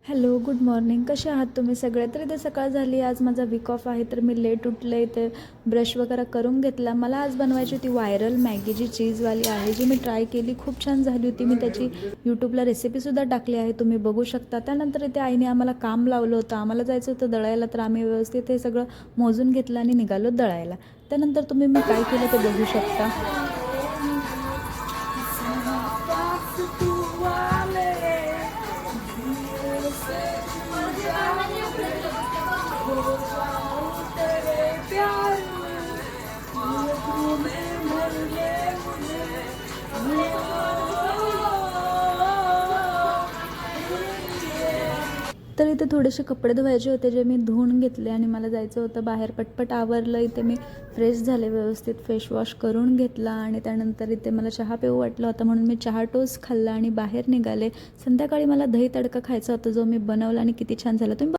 Hello, good morning. कसे आहात तुम्ही सगळे? तर इथे सकाळ झाली. आज माझा वीक ऑफ आहे, तर मी लेट उठले. इथे ब्रश वगैरे करून घेतला. मला आज बनवायची होती व्हायरल मॅगी, जी चीजवाली आहे, जी मी ट्राय केली. खूप छान झाली होती. मी त्याची यूट्यूबला रेसिपीसुद्धा टाकली आहे, तुम्ही बघू शकता. त्यानंतर इथे आईने आम्हाला काम लावलं होतं. आम्हाला जायचं होतं दळायला, तर आम्ही व्यवस्थित हे सगळं मोजून घेतलं आणि निघालो दळायला. त्यानंतर तुम्ही मी काय केलं ते बघू शकता. तर इथे थोडेसे कपडे धुवायचे होते, जे मी धुवून घेतले आणि मला जायचं होतं बाहेर. पटपट आवरलं. इथे मी फ्रेश झाले, व्यवस्थित फेस वॉश करून घेतला आणि त्यानंतर इथे मला चहा पिऊ वाटला होता, म्हणून मी चहा टोस्ट खाल्ला आणि बाहेर निघाले. संध्याकाळी मला दही तडका खायचा होता, जो मी बनवला आणि किती छान झाला. तुम्ही